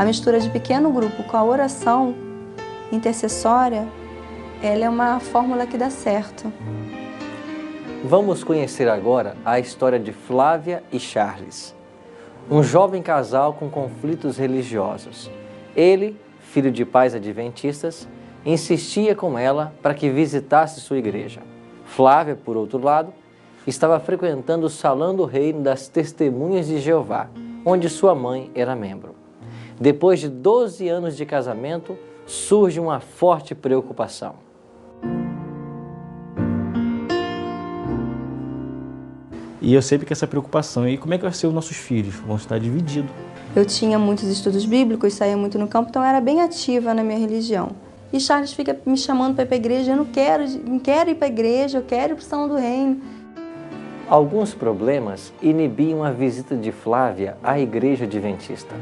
A mistura de pequeno grupo com a oração intercessória, ela é uma fórmula que dá certo. Vamos conhecer agora a história de Flávia e Charles, um jovem casal com conflitos religiosos. Ele, filho de pais adventistas, insistia com ela para que visitasse sua igreja. Flávia, por outro lado, estava frequentando o Salão do Reino das Testemunhas de Jeová, onde sua mãe era membro. Depois de 12 anos de casamento, surge uma forte preocupação. E eu sempre com essa preocupação, e como é que vai ser os nossos filhos? Vão estar divididos. Eu tinha muitos estudos bíblicos, saía muito no campo, então eu era bem ativa na minha religião. E Charles fica me chamando para ir para a igreja, eu não quero ir para a igreja, eu quero ir para o Salão do Reino. Alguns problemas inibiam a visita de Flávia à igreja adventista.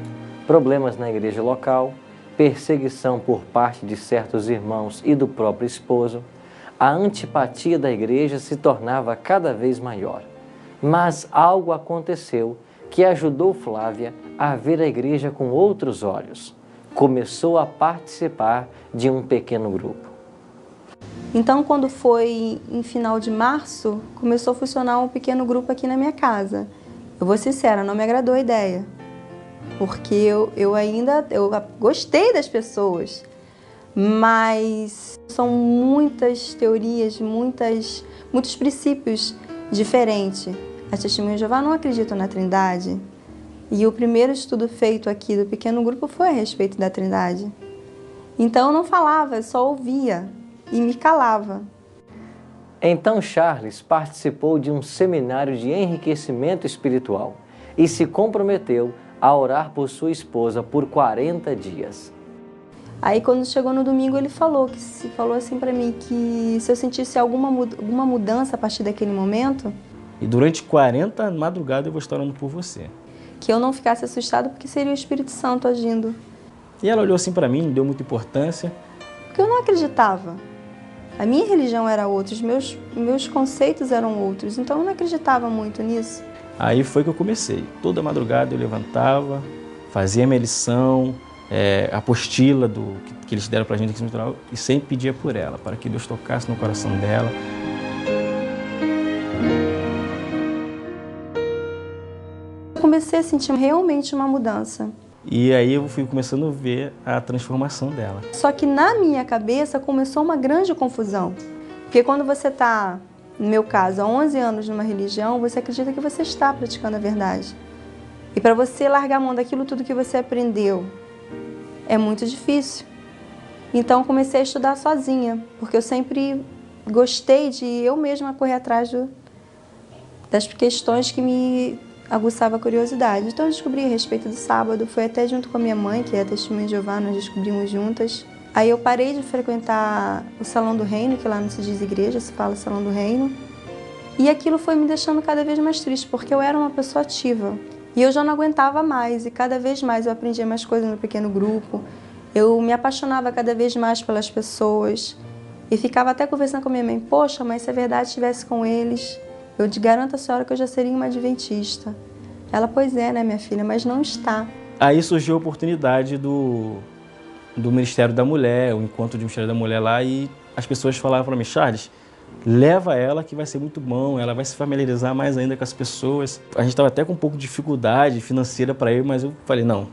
Problemas na igreja local, perseguição por parte de certos irmãos e do próprio esposo. A antipatia da igreja se tornava cada vez maior. Mas algo aconteceu que ajudou Flávia a ver a igreja com outros olhos. Começou a participar de um pequeno grupo. Então, quando foi em final de março, começou a funcionar um pequeno grupo aqui na minha casa. Eu vou ser sincera, não me agradou a ideia, porque eu gostei das pessoas, mas são muitas teorias, muitos princípios diferentes. As Testemunhas de Jeová não acreditam na Trindade. E o primeiro estudo feito aqui do pequeno grupo foi a respeito da Trindade. Então eu não falava, eu só ouvia e me calava. Então Charles participou de um seminário de enriquecimento espiritual e se comprometeu a orar por sua esposa por 40 dias. Aí quando chegou no domingo ele falou assim para mim que se eu sentisse alguma mudança a partir daquele momento, E durante 40 madrugadas eu vou estar orando por você. que eu não ficasse assustada porque seria o Espírito Santo agindo. E ela olhou assim para mim, não deu muita importância. Porque eu não acreditava. A minha religião era outra, os meus conceitos eram outros, então eu não acreditava muito nisso. Aí foi que eu comecei. Toda madrugada eu levantava, fazia minha lição, a apostila que eles deram para a gente aqui no Central, e sempre pedia por ela, para que Deus tocasse no coração dela. Eu comecei a sentir realmente uma mudança. E aí eu fui começando a ver a transformação dela. Só que na minha cabeça começou uma grande confusão. Porque quando você está, no meu caso, há 11 anos numa religião, você acredita que você está praticando a verdade. E para você largar a mão daquilo tudo que você aprendeu, é muito difícil. Então comecei a estudar sozinha, porque eu sempre gostei de eu mesma correr atrás das questões que me aguçava a curiosidade. Então eu descobri a respeito do sábado, foi até junto com a minha mãe, que é a Testemunha de Jeová, nós descobrimos juntas. Aí eu parei de frequentar o Salão do Reino, que lá não se diz igreja, se fala Salão do Reino. E aquilo foi me deixando cada vez mais triste, porque eu era uma pessoa ativa. E eu já não aguentava mais, e cada vez mais eu aprendia mais coisas no pequeno grupo. Eu me apaixonava cada vez mais pelas pessoas. E ficava até conversando com a minha mãe, poxa, mas se a verdade estivesse com eles, eu te garanto a senhora que eu já seria uma adventista. Ela, pois é, né, minha filha, mas não está. Aí surgiu a oportunidade do Ministério da Mulher, o encontro do Ministério da Mulher lá, e as pessoas falavam para mim, Charles, leva ela que vai ser muito bom, ela vai se familiarizar mais ainda com as pessoas. A gente estava até com um pouco de dificuldade financeira para ir, mas eu falei, não,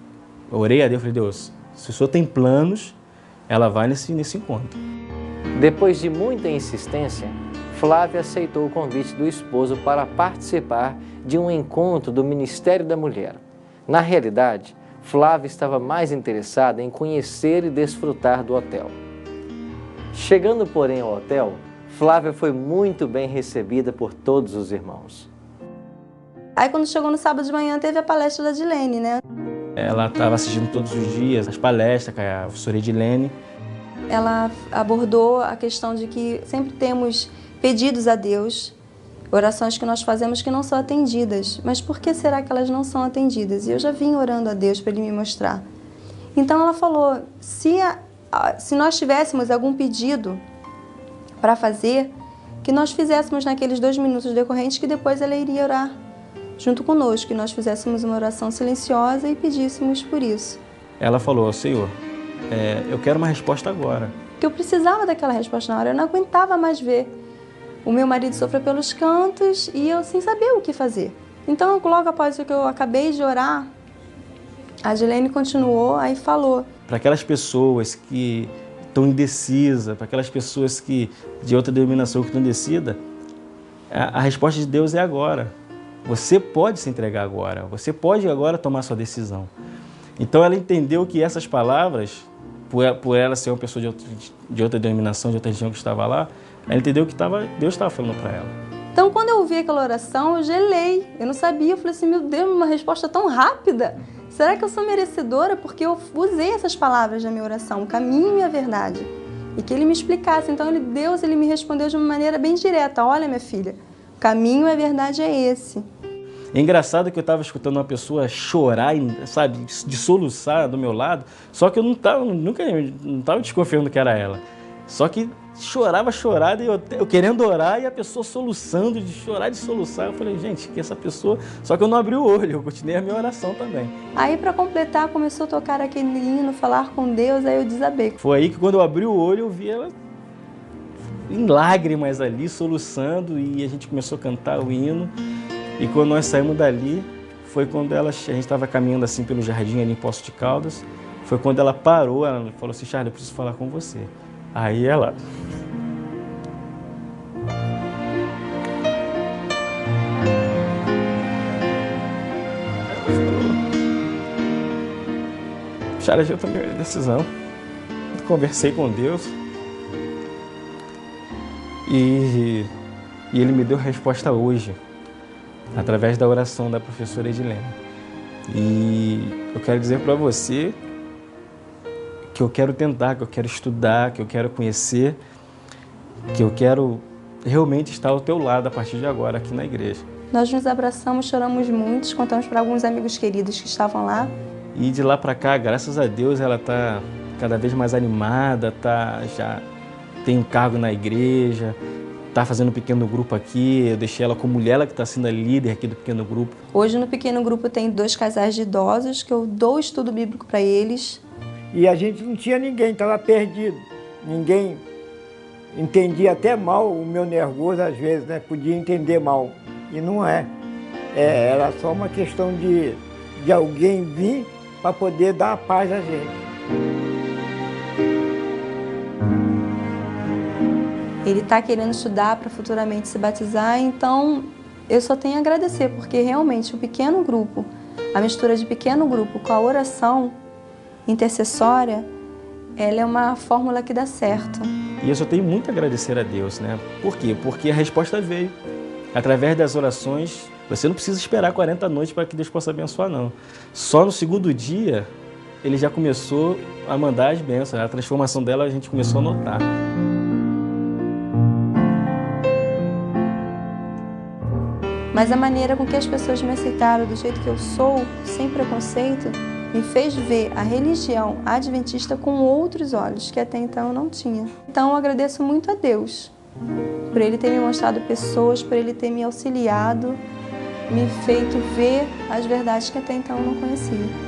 eu orei a Deus, falei, Deus, se o Senhor tem planos, ela vai nesse encontro. Depois de muita insistência, Flávia aceitou o convite do esposo para participar de um encontro do Ministério da Mulher. Na realidade, Flávia estava mais interessada em conhecer e desfrutar do hotel. Chegando, porém, ao hotel, Flávia foi muito bem recebida por todos os irmãos. Aí quando chegou no sábado de manhã, teve a palestra da Dilene, né? Ela estava assistindo todos os dias as palestras com a professora Edilene. Ela abordou a questão de que sempre temos pedidos a Deus, orações que nós fazemos que não são atendidas. Mas por que será que elas não são atendidas? E eu já vim orando a Deus para Ele me mostrar. Então ela falou, se nós tivéssemos algum pedido para fazer, que nós fizéssemos naqueles 2 minutos decorrentes, que depois ela iria orar junto conosco, que nós fizéssemos uma oração silenciosa e pedíssemos por isso. ela falou, Senhor, eu quero uma resposta agora. Porque eu precisava daquela resposta na hora, eu não aguentava mais ver o meu marido sofrer pelos cantos e eu sem saber o que fazer. Então, logo após o que eu acabei de orar, a Gilene continuou, aí falou. Para aquelas pessoas que estão indecisas, para aquelas pessoas que de outra denominação que estão indecidas, a resposta de Deus é agora. Você pode se entregar agora, você pode agora tomar sua decisão. Então ela entendeu que essas palavras, por ela ser uma pessoa de outra denominação, de outra religião que estava lá, ela entendeu que Deus estava falando para ela. Então, quando eu ouvi aquela oração, eu gelei. Eu não sabia, eu falei assim, meu Deus, uma resposta tão rápida. Será que eu sou merecedora? Porque eu usei essas palavras na minha oração, o caminho e a verdade. E que ele me explicasse. Então, Deus me respondeu de uma maneira bem direta. Olha, minha filha, o caminho e a verdade é esse. É engraçado que eu estava escutando uma pessoa chorar, sabe, de soluçar do meu lado, só que eu nunca estava desconfiando que era ela. Só que chorava, e eu querendo orar e a pessoa soluçando, de chorar, de soluçar. Eu falei, gente, que essa pessoa... Só que eu não abri o olho, eu continuei a minha oração também. Aí, para completar, começou a tocar aquele hino, falar com Deus, aí eu desabei. Foi aí que quando eu abri o olho, eu vi ela em lágrimas ali, soluçando, e a gente começou a cantar o hino. E quando nós saímos dali, foi quando a gente estava caminhando assim pelo jardim ali em Poços de Caldas, foi quando ela parou, ela falou assim, Charles, eu preciso falar com você. Aí ela... Charles, eu tomei a decisão, conversei com Deus e Ele me deu a resposta hoje, através da oração da professora Edilene. E eu quero dizer para você que eu quero tentar, que eu quero estudar, que eu quero conhecer, que eu quero realmente estar ao teu lado a partir de agora aqui na igreja. Nós nos abraçamos, choramos muito, contamos para alguns amigos queridos que estavam lá. E de lá para cá, graças a Deus, ela está cada vez mais animada, já tem um cargo na igreja, está fazendo um pequeno grupo aqui, eu deixei ela como mulher, ela que está sendo a líder aqui do pequeno grupo. Hoje no pequeno grupo tem 2 casais de idosos que eu dou estudo bíblico para eles. E a gente não tinha ninguém, estava perdido. Ninguém entendia até mal o meu nervoso às vezes, né? Podia entender mal. E não é. Era só uma questão de alguém vir para poder dar a paz a gente. Ele está querendo estudar para futuramente se batizar, então eu só tenho a agradecer, porque realmente o pequeno grupo, a mistura de pequeno grupo com a oração intercessória, ela é uma fórmula que dá certo. E eu só tenho muito a agradecer a Deus, né? Por quê? Porque a resposta veio. Através das orações, você não precisa esperar 40 noites para que Deus possa abençoar, não. Só no segundo dia, Ele já começou a mandar as bênçãos. A transformação dela a gente começou a notar. Mas a maneira com que as pessoas me aceitaram do jeito que eu sou, sem preconceito, me fez ver a religião adventista com outros olhos, que até então eu não tinha. Então eu agradeço muito a Deus, por Ele ter me mostrado pessoas, por Ele ter me auxiliado, me feito ver as verdades que até então eu não conhecia.